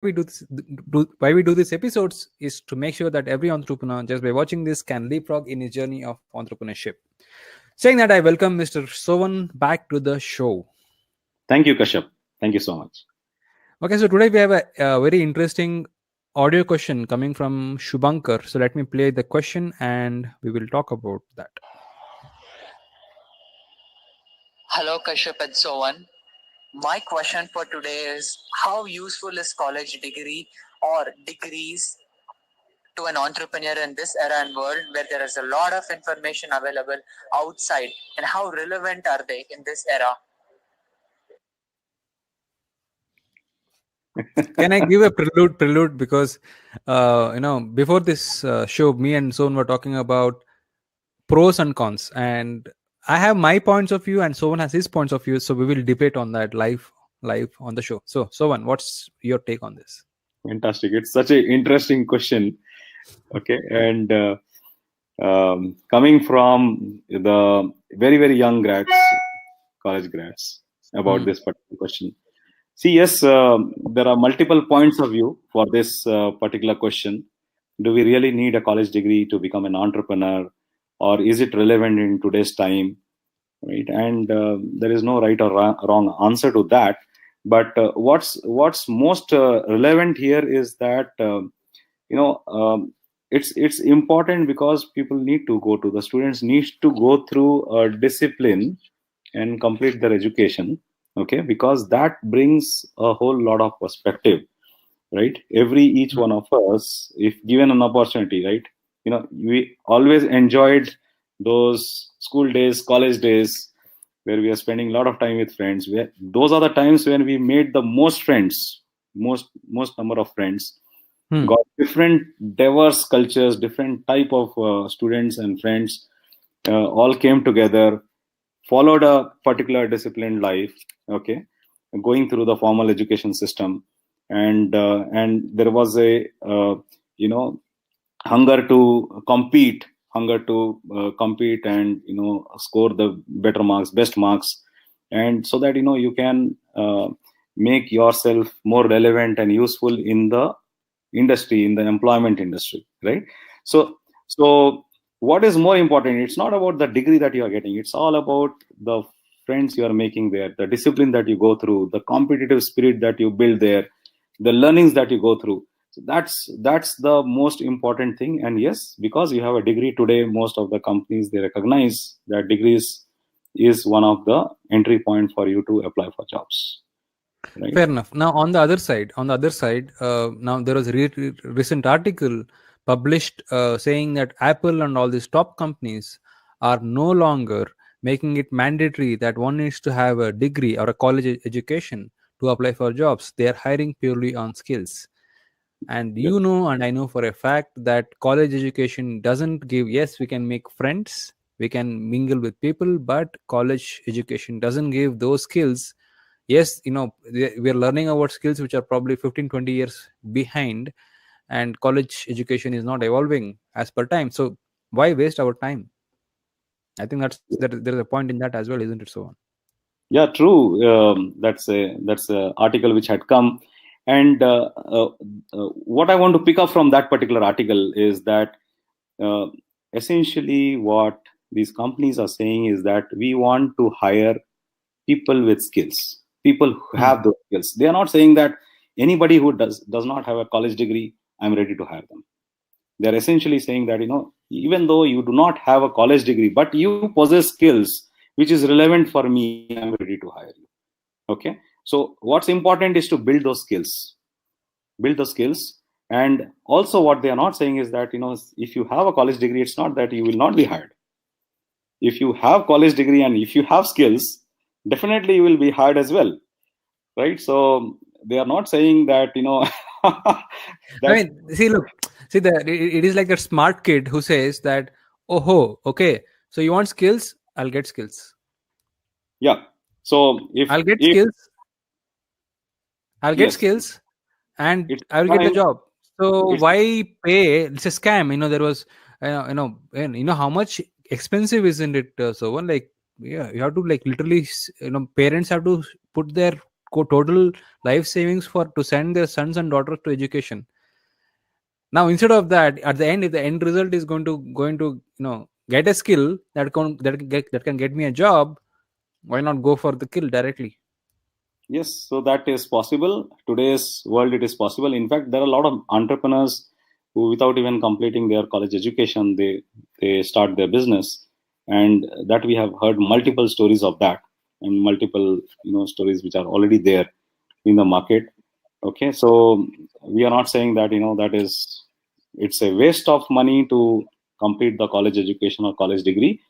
why we do these episodes is to make sure that every entrepreneur, just by watching this, can leapfrog in his journey of entrepreneurship. Saying that, I welcome Mr. Sovan back to the show. Thank you, Kashyap. Thank you so much. Okay, so today we have a very interesting audio question coming from Shubhankar. So let me play the question and we will talk about that. Hello, Kashyap and Sovan. My question for today is, how useful is college degree or degrees to an entrepreneur in this era and world where there is a lot of information available outside, and how relevant are they in this era? Can I give a prelude because before this show, me and Sovan were talking about pros and cons, and I have my points of view and Sovan has his points of view, so we will debate on that live on the show. So Sovan, what's your take on this? Fantastic. It's such an interesting question. Okay. And coming from the very, very young grads, college grads, about this particular question. See, yes, there are multiple points of view for this particular question. Do we really need a college degree to become an entrepreneur, or is it relevant in today's time? Right. And there is no right or wrong answer to that. But what's most relevant here is that it's important because people need to go to the students need to go through a discipline and complete their education. Okay, because that brings a whole lot of perspective, right? Each one of us, if given an opportunity, right? We always enjoyed those school days, college days, where we are spending a lot of time with friends. Those are the times when we made the most friends, most number of friends, got different diverse cultures, different type of students and friends, all came together, followed a particular disciplined life. Okay, going through the formal education system, and there was a hunger to compete and score the better marks, best marks, and so that you can make yourself more relevant and useful in the industry, in the employment industry, right? So what is more important, it's not about the degree that you are getting, it's all about the friends you are making there, the discipline that you go through, the competitive spirit that you build there, the learnings that you go through. So that's the most important thing. And yes, because you have a degree today, most of the companies, they recognize that degrees is one of the entry point for you to apply for jobs. Right? Fair enough. Now on the other side, now there was a recent article published saying that Apple and all these top companies are no longer making it mandatory that one needs to have a degree or a college education to apply for jobs. They are hiring purely on skills. And and I know for a fact that college education doesn't give, yes, we can make friends, we can mingle with people, but college education doesn't give those skills. Yes, we are learning about skills which are probably 15-20 years behind, and college education is not evolving as per time. So why waste our time? I think there's a point in that as well, isn't it, Sovan? Yeah, true. That's a article which had come. And what I want to pick up from that particular article is that essentially what these companies are saying is that we want to hire people with skills, people who have those skills. They are not saying that anybody who does not have a college degree, I'm ready to hire them. They're essentially saying that, even though you do not have a college degree, but you possess skills which is relevant for me, I'm ready to hire you. Okay. So what's important is to build those skills. And also what they are not saying is that, if you have a college degree, it's not that you will not be hired. If you have college degree and if you have skills, definitely you will be hired as well. Right. So they are not saying that, I mean, it is like a smart kid who says that, okay, so you want skills, I'll get skills. Yeah. So I'll get skills and I will get the job. So why pay? It's a scam. There was, how much expensive isn't it? So one, like, yeah, you have to, like, literally, parents have to put their total life savings for to send their sons and daughters to education. Now instead of that, at the end, if the end result is going to get a skill that can get me a job, why not go for the kill directly? Yes, so that is possible. Today's world, it is possible. In fact, there are a lot of entrepreneurs who, without even completing their college education, they start their business, and that we have heard multiple stories of that, and multiple stories which are already there in the market. Okay, so we are not saying that that is it's a waste of money to complete the college education or college degree.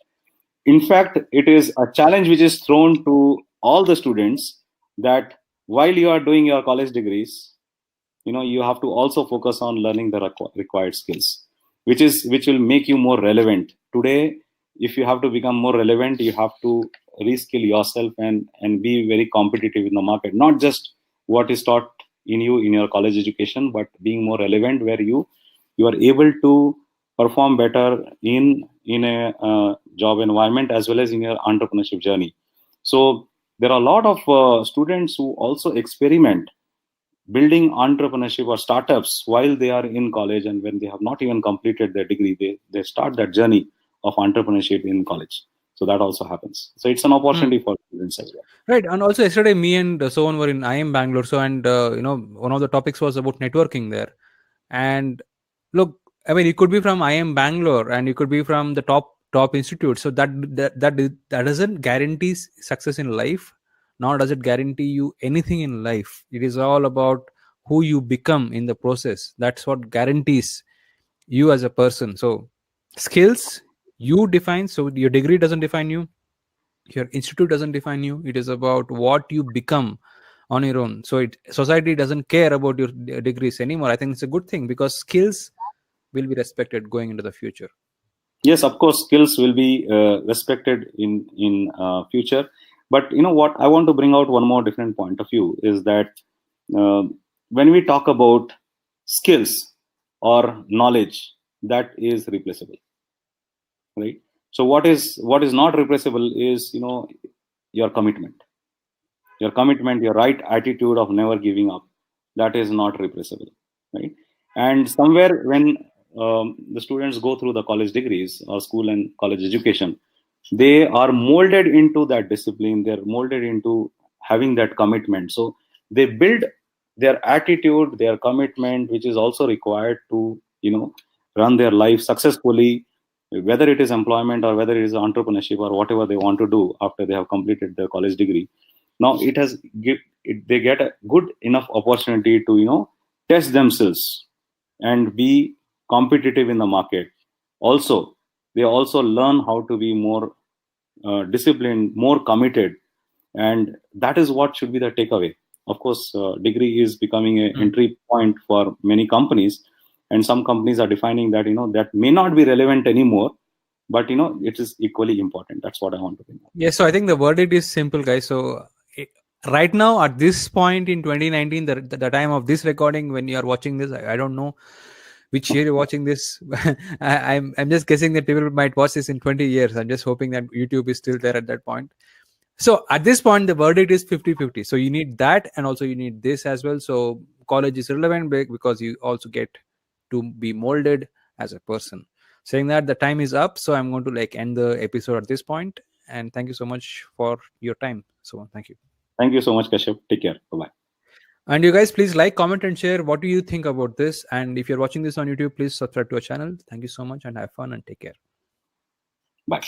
In fact, it is a challenge which is thrown to all the students, that while you are doing your college degrees, you have to also focus on learning the required skills, which will make you more relevant. Today, if you have to become more relevant, you have to reskill yourself and be very competitive in the market, not just what is taught in your college education, but being more relevant, where you are able to perform better in a job environment, as well as in your entrepreneurship journey. So there are a lot of students who also experiment building entrepreneurship or startups while they are in college, and when they have not even completed their degree, they start that journey of entrepreneurship in college. So that also happens. So it's an opportunity for students as well. Right. And also yesterday, me and Sohan were in IIM Bangalore. So, and one of the topics was about networking there. And look, I mean, you could be from IIM Bangalore and you could be from the top institute. So that doesn't guarantee success in life, nor does it guarantee you anything in life. It is all about who you become in the process. That's what guarantees you as a person. So skills you define. So your degree doesn't define you, your institute doesn't define you. It is about what you become on your own. So society doesn't care about your degrees anymore. I think it's a good thing, because skills will be respected going into the future. Yes, of course, skills will be respected in future. But what I want to bring out, one more different point of view, is that when we talk about skills or knowledge, that is replaceable, right? So what is not replaceable is your commitment, your right attitude of never giving up. That is not replaceable, right? And somewhere when the students go through the college degrees or school and college education, they are molded into that discipline. They're molded into having that commitment. So they build their attitude, their commitment, which is also required to run their life successfully, whether it is employment or whether it is entrepreneurship or whatever they want to do after they have completed their college degree. Now they get a good enough opportunity to test themselves and be competitive in the market. Also, they also learn how to be more disciplined, more committed, and that is what should be the takeaway. Of course, degree is becoming an entry point for many companies, and some companies are defining that that may not be relevant anymore, but it is equally important. That's what I want to bring up. Yes, so I think the verdict is simple, guys. So right now, at this point in 2019, the time of this recording, when you are watching this, I don't know which year you're watching this. I'm just guessing that people might watch this in 20 years. I'm just hoping that YouTube is still there at that point. So at this point, the verdict is 50-50. So you need that, and also you need this as well. So college is relevant because you also get to be molded as a person. Saying that, the time is up. So I'm going to end the episode at this point. And thank you so much for your time. So thank you. Thank you so much, Kashyap. Take care. Bye-bye. And you guys, please like, comment, and share. What do you think about this? And if you're watching this on YouTube, please subscribe to our channel. Thank you so much, and have fun and take care. Bye.